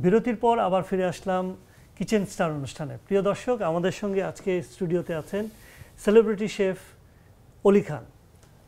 বিরতির পর আবার ফিরে আসলাম কিচেন স্টার অনুষ্ঠানে। প্রিয় দর্শক, আমাদের সঙ্গে আজকে স্টুডিওতে আছেন সেলিব্রিটি শেফ অলি খান।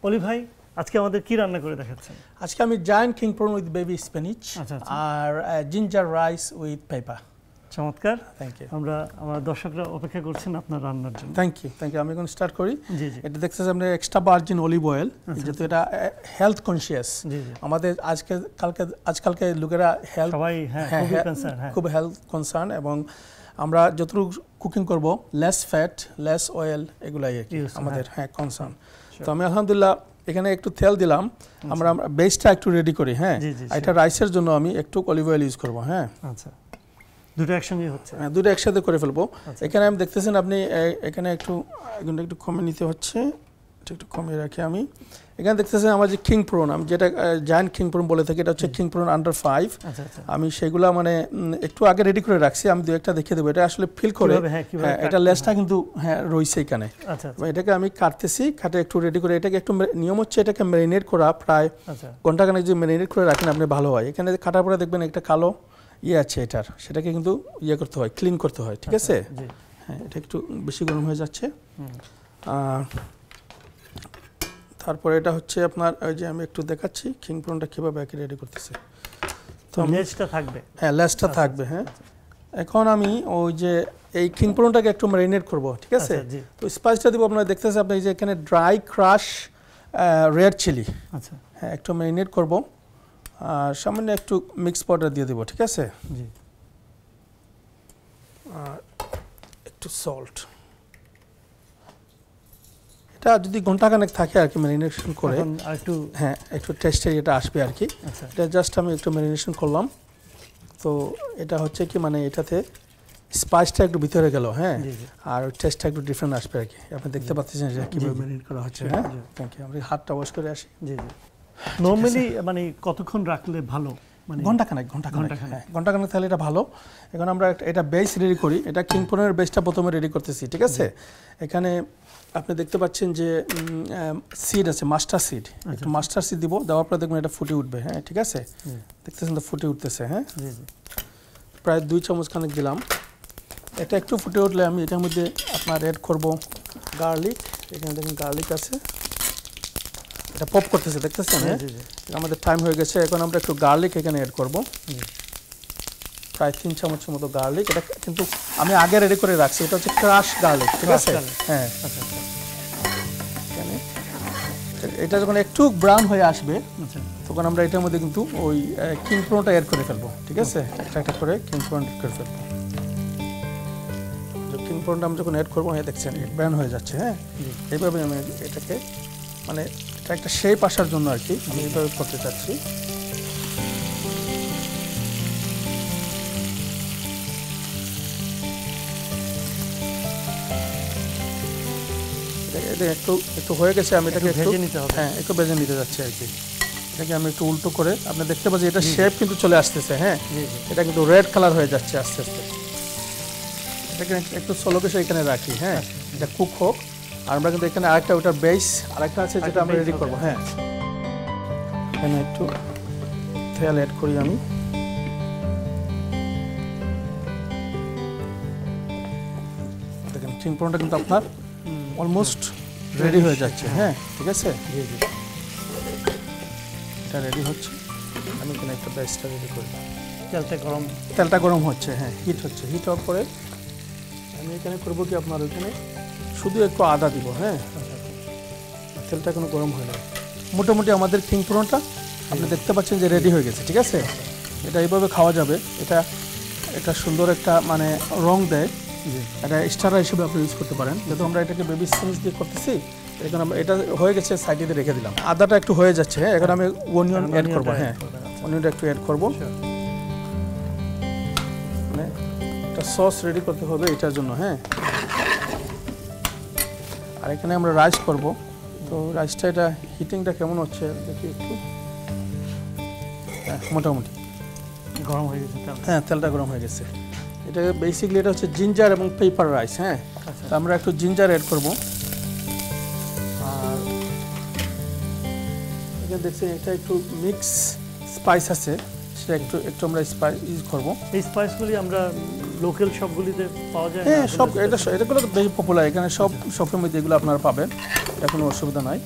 অলি ভাই, আজকে আমাদের কি রান্না করে দেখাচ্ছেন? আজকে আমি giant king prawn with baby spinach আর জিঞ্জার রাইস উইথ পেপার। চমৎকার, থ্যাংক ইউ। আমার দর্শকরা অপেক্ষা করছেন আপনার রান্নার জন্য। Thank you. আমি এখন স্টার্ট করি। জি জি। এটা দেখতেছি আমরা এক্সট্রা ভার্জিন অলিভ অয়েল, যেহেতু এটা হেলথ কনসিয়াস। আমাদের আজকালকে লোকেরা হেলথ খুব হেলথ কনসার্ন, এবং আমরা যতটুকু কুকিং করব লেস ফ্যাট লেস অয়েল এগুলাই আমাদের কনসার্ন। তো আমি আলহামদুলিল্লাহ এখানে একটু তেল দিলাম। আমরা বেসটা একটু রেডি করি। হ্যাঁ, এটা রাইসের জন্য আমি একটু অলিভ অয়েল ইউজ করবো। হ্যাঁ, আচ্ছা, দুটো একসঙ্গে হচ্ছে। হ্যাঁ, দুটো একসাথে করে ফেলবো। এখানে আমি দেখতেছেন আপনি এখানে একটু কমিয়ে নিতে হচ্ছে, একটু কমিয়ে রাখি আমি। এখানে দেখতেছেন আমার যে কিং প্রন, আমি যেটা জায়ান্ট কিং প্রন বলে থাকি, এটা হচ্ছে কিং প্রন আন্ডার 5। আমি সেগুলা মানে একটু আগে রেডি করে রাখছি। আমি দু একটা দেখিয়ে দেবো। এটা আসলে ফিল করে এটা লেসটা কিন্তু রয়েছে এখানে। এটাকে আমি কাটতেছি, কাটে একটু রেডি করে এটাকে একটু নিয়ম হচ্ছে এটাকে ম্যারিনেট করা প্রায় ঘন্টাখানেক। যে ম্যারিনেট করে রাখেন আপনি ভালো হয়। এখানে কাটার পরে দেখবেন একটা কালো আছে এটার, সেটাকে কিন্তু করতে হয়, ক্লিন করতে হয়। ঠিক আছে? হ্যাঁ, এটা একটু বেশি গরম হয়ে যাচ্ছে। তারপরে এটা হচ্ছে আপনার ওই যে আমি একটু দেখাচ্ছি কিং প্রনটা কীভাবে রেডি করতেছে। তো লেজটা থাকবে। হ্যাঁ, লেজটা থাকবে। হ্যাঁ, এখন আমি ওই যে এই কিং প্রনটাকে একটু ম্যারিনেট করব। ঠিক আছে? তো স্পাইসটা দিব আপনারা দেখতেছেন, আপনি যে এখানে ড্রাই ক্রাশ রেড চিলি। আচ্ছা, হ্যাঁ, একটু ম্যারিনেট করব। আর সামান্য একটু মিক্স পাউডার দিয়ে দেবো। ঠিক আছে? জি। আর একটু সল্ট। এটা যদি ঘন্টাখানেক থাকে আর কি ম্যারিনেশন করে, একটু হ্যাঁ একটু টেস্টের এটা আসবে আর কি। এটা জাস্ট আমি একটু ম্যারিনেশন করলাম। তো এটা হচ্ছে কি মানে এটাতে স্পাইসটা একটু ভিতরে গেল। হ্যাঁ, আর টেস্টটা একটু ডিফারেন্ট আসবে আর কি। আপনি দেখতে পাচ্ছেন যে কীভাবে ম্যারিনেট করা হচ্ছে। হ্যাঁ, থ্যাংক ইউ। আমরা হাতটা ওয়াশ করে আসি। জি জি। নরমালি মানে কতক্ষণ রাখলে ভালো? মানে ঘন্টাখানেক তাহলে এটা ভালো। এখন আমরা এটা বেস রেডি করি। এটা কিং প্রনের বেসটা প্রথমে রেডি করতেছি। ঠিক আছে? এখানে আপনি দেখতে পাচ্ছেন যে সিড আছে, মাস্টার সিড। একটু মাস্টার সিড দিব, দেওয়ার পরে দেখবেন এটা ফুটে উঠবে। হ্যাঁ, ঠিক আছে? দেখতেছেন তো ফুটে উঠতেছে। হ্যাঁ, প্রায় 2 চামচ খানেক দিলাম। এটা একটু ফুটে উঠলে আমি এটার মধ্যে আপনার অ্যাড করব গার্লিক। এখানে দেখুন গার্লিক আছে, এটা পপ করতেছে, দেখতেছেন? হ্যাঁ, আমাদের টাইম হয়ে গেছে। এখন আমরা একটু গার্লিক এখানে অ্যাড করব, প্রায় 3 চামচের মতো গার্লিক। এটা কিন্তু আমি আগে রেডি করে রাখছি, এটা হচ্ছে ক্রাশ গার্লিক। ঠিক আছে? হ্যাঁ, এটা যখন একটু ব্রাউন হয়ে আসবে তখন আমরা এটার মধ্যে কিন্তু ওই কিং প্রনটা অ্যাড করে ফেলবো। ঠিক আছে? একটা করে কিং প্রন অ্যাড করে ফেলবো। কিং প্রনটা আমরা যখন অ্যাড করবো, হ্যাঁ দেখছেন ব্রাউন হয়ে যাচ্ছে। হ্যাঁ, এইভাবে আমি এটাকে মানে এটা একটা শেপ আসার জন্য আর কি আমি এইভাবে করতে চাচ্ছি। একটু হয়ে গেছে, আমি এটাকে একটু একটু ভেজে নিতে যাচ্ছি আর কি। এটাকে আমি একটু উল্টো করে আপনি দেখতে পাচ্ছেন এটা শেপ কিন্তু চলে আসতেছে। হ্যাঁ, এটা কিন্তু রেড কালার হয়ে যাচ্ছে আস্তে আস্তে। এটাকে একটু স্লো গ্যাসে এখানে রাখি। হ্যাঁ, এটা কুক হোক। আর আমরা কিন্তু এখানে আরেকটা ওটার বেস আরেকটা আছে যেটা আমরা রেডি করবো। হ্যাঁ, এখানে একটু তেল অ্যাড করি আমি। দেখেন কিং প্রনটা কিন্তু আপনার অলমোস্ট রেডি হয়ে যাচ্ছে। হ্যাঁ, ঠিক আছে? এটা রেডি হচ্ছে। আমি এখানে একটা বেসটা রেডি করি। তেলটা গরম হচ্ছে। হ্যাঁ, হিট হচ্ছে। হিট হওয়ার পরে আমি এখানে করবো কি আপনার ওইখানে শুধু একটু আদা দিব। হ্যাঁ, তেলটা এখনো গরম হয় না। মোটামুটি আমাদের কিং প্রনটা আপনি দেখতে পাচ্ছেন যে রেডি হয়ে গেছে। ঠিক আছে? এটা এইভাবে খাওয়া যাবে। এটা সুন্দর একটা মানে রং দেয়। এটা স্টারার হিসেবে আপনি ইউজ করতে পারেন। যেহেতু আমরা এটাকে বেবি স্পিনিচ দিয়ে করতেছি, এখন আমরা এটা হয়ে গেছে, সাইডে দিয়ে রেখে দিলাম। আদাটা একটু হয়ে যাচ্ছে। হ্যাঁ, এখন আমি অনিয়ন অ্যাড করবো। হ্যাঁ, অনিয়নটা একটু অ্যাড করবো। মানে একটা সস রেডি করতে হবে এটার জন্য। হ্যাঁ, আর এখানে আমরা রাইস করব। তো রাইসটা এটা হিটিংটা কেমন হচ্ছে দেখি একটু। হ্যাঁ, মোটামুটি গরম হয়ে গেছে। হ্যাঁ, তেলটা গরম হয়ে গেছে। এটা বেসিক্যালি এটা হচ্ছে জিঞ্জার এবং পেপার রাইস। হ্যাঁ, তো আমরা একটু জিঞ্জার অ্যাড করব। আর এখানে দেখছেন এটা একটু মিক্স স্পাইস আছে, রাইসটা একটু আমরা স্পাইস ইউজ করবো। এই স্পাইসগুলি আমরা লোকাল সবগুলিতে পাওয়া যায়? হ্যাঁ, সব এটাগুলো বেশি পপুলার, এখানে সব শপের মধ্যে এগুলো আপনারা পাবেন, এটা কোনো অসুবিধা নাই।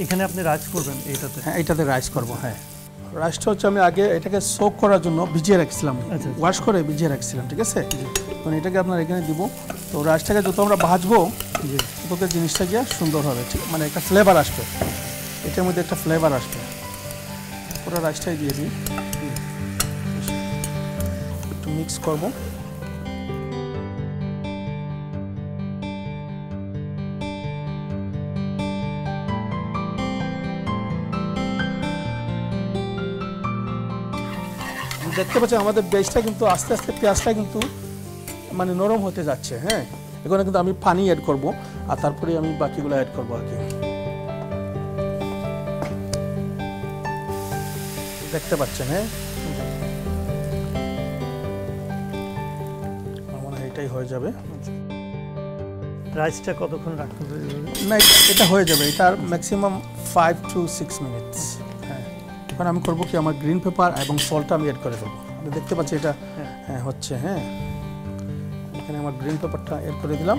এখানে আপনি রাইস করবেন এইটাতে? হ্যাঁ, এইটাতে রাইস করবো। হ্যাঁ, রাইসটা হচ্ছে আমি আগে এটাকে সোক করার জন্য ভিজিয়ে রাখছিলাম, ওয়াশ করে ভিজিয়ে রাখছিলাম, ঠিক আছে। তখন এটাকে আপনার এখানে দিব। তো রাইসটাকে যত আমরা ভাজবো তত জিনিসটা গিয়ে সুন্দর হবে, ঠিক মানে একটা ফ্লেভার আসবে, এটার মধ্যে একটা ফ্লেভার আসবে। পুরো রাইসটাই দিয়ে দিই, একটু মিক্স করবো। দেখতে পাচ্ছেন আমাদের বেজটা কিন্তু আস্তে আস্তে পেঁয়াজটা কিন্তু মানে নরম হতে যাচ্ছে। হ্যাঁ, এখানে কিন্তু আমি পানি অ্যাড করব আর তারপরে আমি বাকিগুলো অ্যাড করবো আর কি। দেখতে পাচ্ছেন? হ্যাঁ, আমার মনে হয় এটাই হয়ে যাবে। রাইসটা কতক্ষণ রাখতে হবে? না, এটা হয়ে যাবে, এটার ম্যাক্সিমাম 5 to 6 মিনিটস। হ্যাঁ, এখন আমি করবো কি, আমার গ্রিন পেপার এবং সল্টটা আমি অ্যাড করে দেবো। আপনি দেখতে পাচ্ছেন এটা হ্যাঁ হচ্ছে। হ্যাঁ, এখানে আমার গ্রিন পেপারটা অ্যাড করে দিলাম,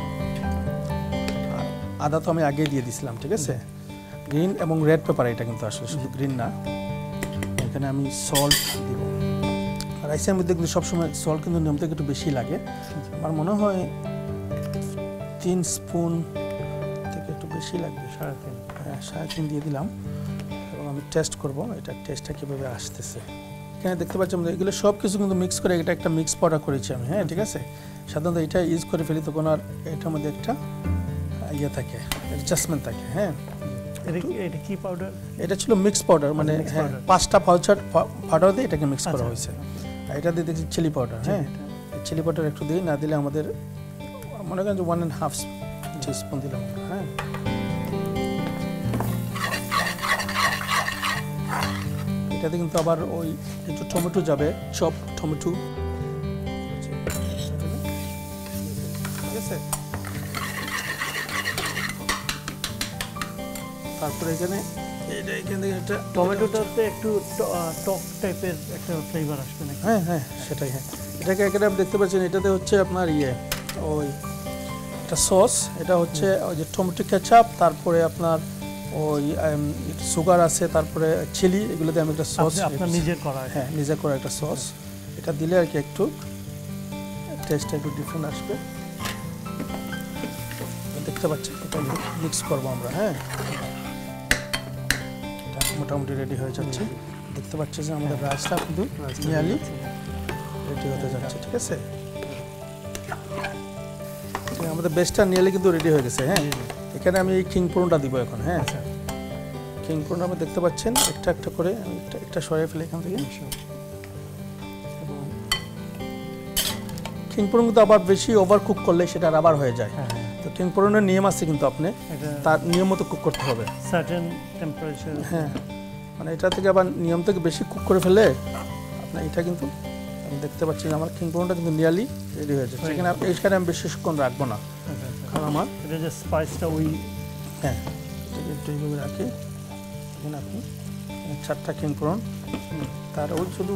আর আদা তো আমি আগে দিয়ে দিয়েছিলাম, ঠিক আছে। গ্রিন এবং রেড পেপার, এটা কিন্তু আসলে শুধু গ্রিন না। এখানে আমি সল্ট দিব। রাইসের মধ্যে কিন্তু সবসময় সল্ট কিন্তু নিয়ম থেকে একটু বেশি লাগে, আমার মনে হয় 3 স্পুন থেকে একটু বেশি লাগবে। 3.5। হ্যাঁ, 3.5 দিয়ে দিলাম এবং আমি টেস্ট করব এটা টেস্টটা কীভাবে আসতেছে। এখানে দেখতে পাচ্ছি আমরা এগুলো সব কিছু কিন্তু মিক্স করে এটা একটা মিক্স পাউডার করেছি আমি। হ্যাঁ, ঠিক আছে। সাধারণত এটা ইউজ করে ফেলি তখন আর এটার মধ্যে একটা ইয়ে থাকে, অ্যাডজাস্টমেন্ট থাকে। হ্যাঁ, এটা কি পাউডার? এটা ছিল মিক্স পাউডার, মানে 5টা পাউডার দিয়ে এটাকে মিক্স করা হয়েছে। আর এটা দিয়ে দেখছি চিলি পাউডার। হ্যাঁ, চিলি পাউডার একটু দিই, না দিলে আমাদের মনে করেন যে 1.5 টিস্পুন দিলাম। হ্যাঁ, এটাতে কিন্তু আবার ওই একটু টমেটো যাবে, চপ টমেটো, ঠিক আছে। তারপরে এখানে এটা টমেটোটাতে একটু টক টাইপের একটা ফ্লেভার আসবে নাকি? হ্যাঁ হ্যাঁ, সেটাই। হ্যাঁ, এটাকে এখানে আপনি দেখতে পাচ্ছেন, এটাতে হচ্ছে আপনার ওই একটা সস, এটা হচ্ছে ওই যে টমেটো কেচাপ, তারপরে আপনার ওই সুগার আছে, তারপরে চিলি, এগুলোতে আমি একটা সস আপনার নিজের করা। হ্যাঁ, নিজের করা একটা সস। এটা দিলে আর কি একটু টেস্টটা একটু ডিফারেন্ট আসবে। দেখতে পাচ্ছেন, এটা মিক্স করবো আমরা। হ্যাঁ, এটা মোটামুটি রেডি হয়ে যাচ্ছে। দেখতে পাচ্ছি যে আমাদের রাইসটা কিন্তু নিয়ারলি রেডি হতে যাচ্ছে, ঠিক আছে। আমাদের বেস্টটা নিয়ারলি কিন্তু রেডি হয়ে গেছে। হ্যাঁ, এখানে আমি এই কিং প্রনটা দিব এখন। হ্যাঁ, কিং প্রন আপনি দেখতে পাচ্ছেন একটা একটা করে আমি একটা সরিয়ে ফেলি এখান থেকে। কিং প্রন কিন্তু আবার বেশি ওভার কুক করলে সেটা রাবার হয়ে যায়। তো কিং প্রনের নিয়ম আছে কিন্তু আপনি তার নিয়ম মতো কুক করতে হবে, সার্টেন টেম্পারেচার। হ্যাঁ, মানে এটা থেকে আবার নিয়ম থেকে বেশি কুক করে ফেলে আপনার এটা কিন্তু আমি দেখতে পাচ্ছি আমার কিং প্রনটা কিন্তু নিয়ারলি রেডি হয়ে যাচ্ছে। এখানে আমি বেশিক্ষণ রাখবো না, কারণ আমার এটা যে স্পাইসটা ওই হ্যাঁ এটাকে একটু এইভাবে রাখি। এখানে আপনি 4টা কিং প্রন, তার ওই শুধু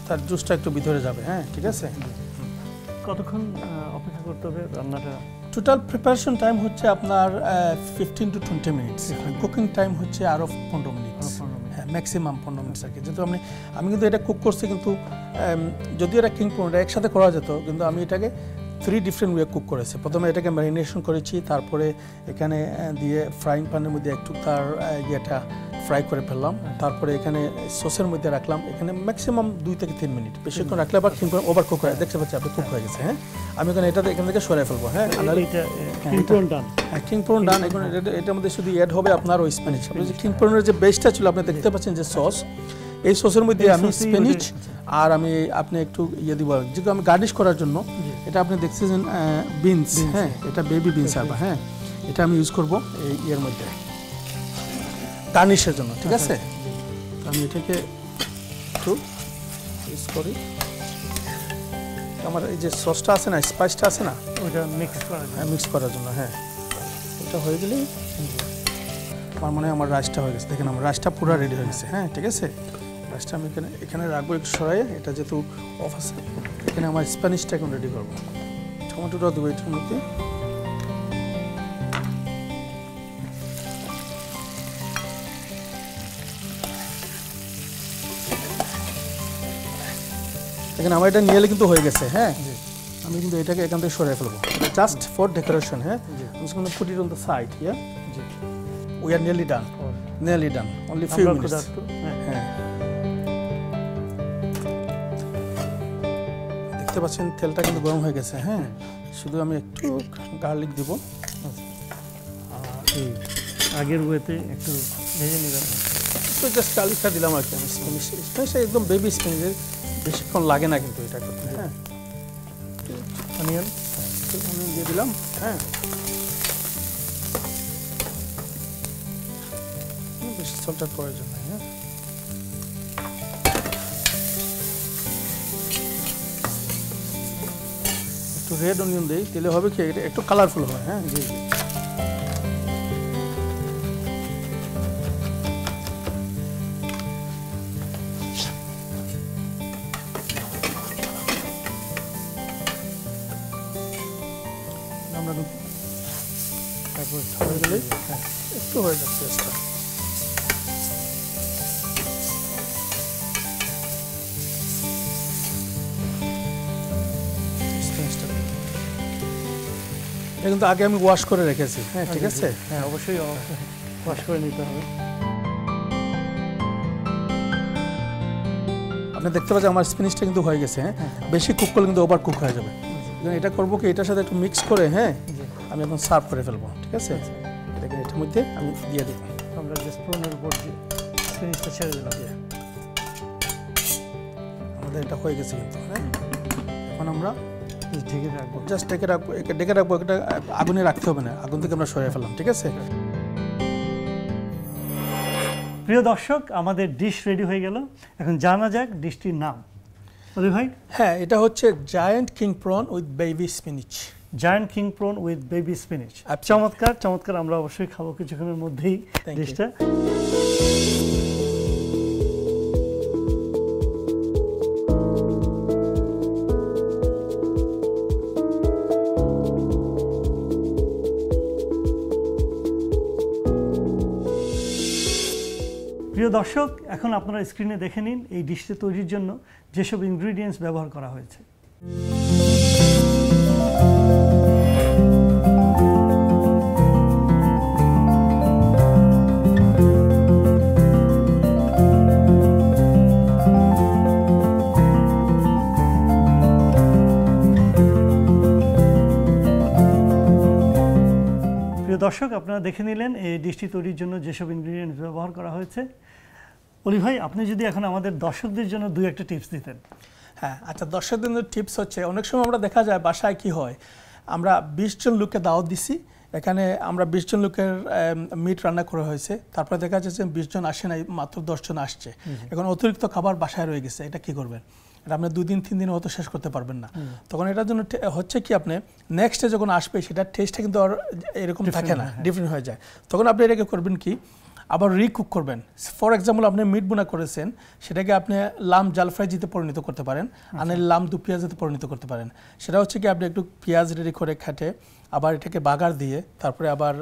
তার জুসটা একটু ভিতরে যাবে। হ্যাঁ, ঠিক আছে। কতক্ষণ অপেক্ষা করতে হবে রান্নাটা? টোটাল প্রিপারেশন টাইম হচ্ছে আপনার 15 to 20 মিনিটস, কুকিং টাইম হচ্ছে আরও 15 মিনিটস। হ্যাঁ, ম্যাক্সিমাম 15 মিনিটস আর কি। যেহেতু আমি কিন্তু এটা কুক করছি, কিন্তু যদিও এটা কিং প্রন একসাথে করা যেত, কিন্তু আমি এটাকে 3 ডিফারেন্ট ওয়ে কুক করেছি। প্রথমে এটাকে ম্যারিনেশন করেছি, তারপরে এখানে দিয়ে ফ্রাইং প্যানের মধ্যে একটু তার ইয়েটা ফ্রাই করে ফেললাম, তারপরে এখানে সসের মধ্যে রাখলাম। এখানে ম্যাক্সিমাম 2 থেকে 3 মিনিট, বেশিক্ষণ রাখলে আবার কিং প্রন ওভার কুক হয়। দেখতে পাচ্ছি আপনি কুক হয়ে গেছে। হ্যাঁ, আমি এখানে এখান থেকে সরিয়ে ফেলবো। হ্যাঁ, কিং প্রন ডান। এখন এটার মধ্যে শুধু অ্যাড হবে আপনার ওই স্প্যানিশ। আপনি যে কিং প্রনের যে বেসটা ছিল আপনি দেখতে পাচ্ছেন যে সস, এই সসের মধ্যে আমি স্প্যানিশ আর আপনি একটু দিব, যেহেতু আমি গার্নিশ করার জন্য এটা আপনি দেখছেন বিনস। হ্যাঁ, এটা বেবি বিনস আবার। হ্যাঁ, এটা আমি ইউজ করবো এই ইয়ের মধ্যে গার্নিশের জন্য, ঠিক আছে। আমি এটাকে একটু ইউজ করি। আমার এই যে সসটা আছে না, স্পাইসটা আছে না, ওটা মিক্স করার জন্য। হ্যাঁ, মিক্স করার জন্য। হ্যাঁ, এটা হয়ে গেলেই আমার মনে হয় আমার রাইসটা হয়ে গেছে। দেখেন আমার রাইসটা পুরো রেডি হয়ে গেছে। হ্যাঁ, ঠিক আছে। রাইসটা আমি এখানে রাখবো একটু সরাইয়ে, এটা যেহেতু অফ আছে। এখানে আমার স্প্যানিশটা এখন রেডি করবো। টমেটোটা দেবো এটার মধ্যে। এখানে আমার এটা নিয়ে কিন্তু হয়ে গেছে। হ্যাঁ, আমি কিন্তু এটাকে এখান থেকে সরিয়ে ফেলবো, জাস্ট ফর ডেকোরেশন। হ্যাঁ, I'm just going to put it on the side here. We are nearly done. Nearly done. Only few minutes. হ্যাঁ, দেখতে পাচ্ছেন তেলটা কিন্তু গরম হয়ে গেছে। হ্যাঁ, শুধু আমি একটু গার্লিক দেব। আগের ওয়েতে একটু ভেজে নেবেন। তো জাস্ট গার্লিকটা দিলাম আর কি। আমি স্প্যানিশ একদম বেবি স্প্যানিশের বেশিক্ষণ লাগে না কিন্তু এটা করতে। হ্যাঁ, অনিয়ন দিয়ে দিলাম। হ্যাঁ, বেশি সল্টের প্রয়োজন নেই। হ্যাঁ, একটু রেড অনিয়ন দিই, দিলে হবে কি এটা একটু কালারফুল হয়। হ্যাঁ, জি জি। তারপর হয়ে গেলে একটু হয়ে যাচ্ছে পেস্টটা। এটা কিন্তু আগে আমি ওয়াশ করে রেখেছি। হ্যাঁ, ঠিক আছে। হ্যাঁ, অবশ্যই ওয়াশ করে নিতে হবে। আপনি দেখতে পাচ্ছেন আমার স্প্যানিশটা কিন্তু হয়ে গেছে। হ্যাঁ, বেশি কুক করলে কিন্তু ওভার কুক হয়ে যাবে। এটা করবো কি, এটার সাথে একটু মিক্স করে হ্যাঁ আমি এখন সার্ভ করে ফেলবো। ঠিক আছে, এটাকে এটার মধ্যে আমি দিয়ে দেবো। আমরা জাস্ট প্রনের উপর স্প্যানিশটা ছেড়ে দিলাম। আমাদের এটা হয়ে গেছে কিন্তু। হ্যাঁ, এখন আমরা ঢেকে রাখবো, জাস্ট ডেকে রাখবো। এটা আগুনে রাখতে হবে না, আগুন থেকে আমরা সরিয়ে ফেললাম। ঠিক আছে। প্রিয় দর্শক, আমাদের ডিশ রেডি হয়ে গেল। এখন জানা যাক ডিশটির নাম। অলি ভাই? হ্যাঁ, এটা হচ্ছে giant king prawn with baby spinach. Giant king prawn with baby spinach. চমৎকার চমৎকার। আমরা অবশ্যই খাবো কিছুক্ষণের মধ্যেই ডিশটা। প্রিয় দর্শক, এখন আপনারা স্ক্রিনে দেখে নিন এই ডিশটি তৈরির জন্য যেসব ইনগ্রিডিয়েন্টস ব্যবহার করা হয়েছে। প্রিয় দর্শক, আপনারা দেখে নিলেন এই ডিশটি তৈরির জন্য যেসব ইনগ্রিডিয়েন্টস ব্যবহার করা হয়েছে। অলি ভাই, আপনি যদি এখন আমাদের দর্শকদের জন্য দুই একটা টিপস দিতেন। হ্যাঁ, আচ্ছা, দর্শকদের জন্য টিপস হচ্ছে, অনেক সময় আমরা দেখা যায় বাসায় কি হয়, আমরা 20 জন লোককে দাওয়াত দিছি, এখানে আমরা 20 জন লোকের মিট রান্না করা হয়েছে, তারপরে দেখা যাচ্ছে 20 জন আসে নাই, মাত্র 10 জন আসছে। এখন অতিরিক্ত খাবার বাসায় রয়ে গেছে, এটা কি করবেন? এটা আপনি 2 দিন 3 দিন হয়তো শেষ করতে পারবেন না। তখন এটার জন্য হচ্ছে কি, আপনি নেক্সট ডে যখন আসবে সেটার টেস্টটা কিন্তু আর এরকম থাকে না, ডিফারেন্ট হয়ে যায়। তখন আপনি এটাকে করবেন কি, আবার রিকুক করবেন। ফর এক্সাম্পল, আপনি মিট বোনা করেছেন, সেটাকে আপনি লাম জাল ফ্রাইজিতে পরিণত করতে পারেন, আর লাম দু পেঁয়াজিতে পরিণত করতে পারেন। সেটা হচ্ছে কি, আপনি একটু পেঁয়াজ রেডি করে খেটে আবার এটাকে বাগার দিয়ে তারপরে আবার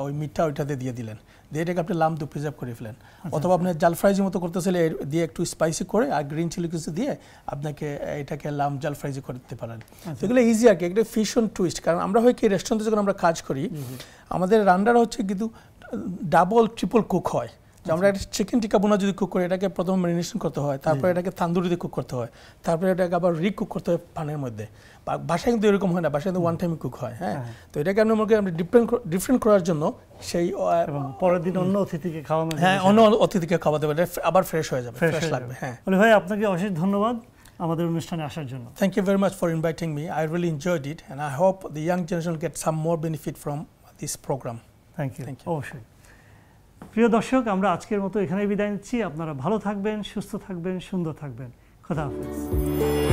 ওই মিটটা ওইটাতে দিয়ে দিলেন, দিয়ে এটাকে আপনি লাম দু প্রিজার্ভ করে ফেলেন। অথবা আপনি জাল ফ্রাইজি মতো করতেছিলে দিয়ে একটু স্পাইসি করে আর গ্রিন চিলি কিছু দিয়ে আপনাকে এটাকে লাম জাল ফ্রাইজি করতে পারেন। তো এগুলো ইজি আর কি, একটা ফিশন টুইস্ট। কারণ আমরা হয় কি, রেস্টুরেন্টে যখন আমরা কাজ করি, আমাদের রান্নাটা হচ্ছে কিন্তু ডাবল ট্রিপল কুক হয়। যে আমরা একটা চিকেন টিক্কা বোনা যদি কুক করি, এটাকে প্রথমে ম্যারিনেশন করতে হয়, তারপরে এটাকে তান্দুরিতে কুক করতে হয়, তারপরে এটাকে আবার রিকুক করতে হয় পানের মধ্যে। বাসায় কিন্তু এরকম হয় না, বাসায় কিন্তু ওয়ান টাইম কুক হয়। হ্যাঁ, তো এটাকে আমরা ডিফারেন্ট করার জন্য সেই পরের দিন অন্য অতিথিকে খাওয়ানো, হ্যাঁ, অন্য অতিথিকে খাওয়াতে পারে, আবার ফ্রেশ হয়ে যাবে, ফ্রেশ লাগবে। হ্যাঁ, বলে ভাই, আপনাকে অশেষ ধন্যবাদ আমাদের অনুষ্ঠানে আসার জন্য। Thank you very much for inviting me. I really enjoyed it and I hope the young generation get some more benefit from this programme. Thank you. অবশ্যই। প্রিয় দর্শক, আমরা আজকের মতো এখানেই বিদায় নিচ্ছি। আপনারা ভালো থাকবেন, সুস্থ থাকবেন, সুন্দর থাকবেন। খোদা হাফেজ।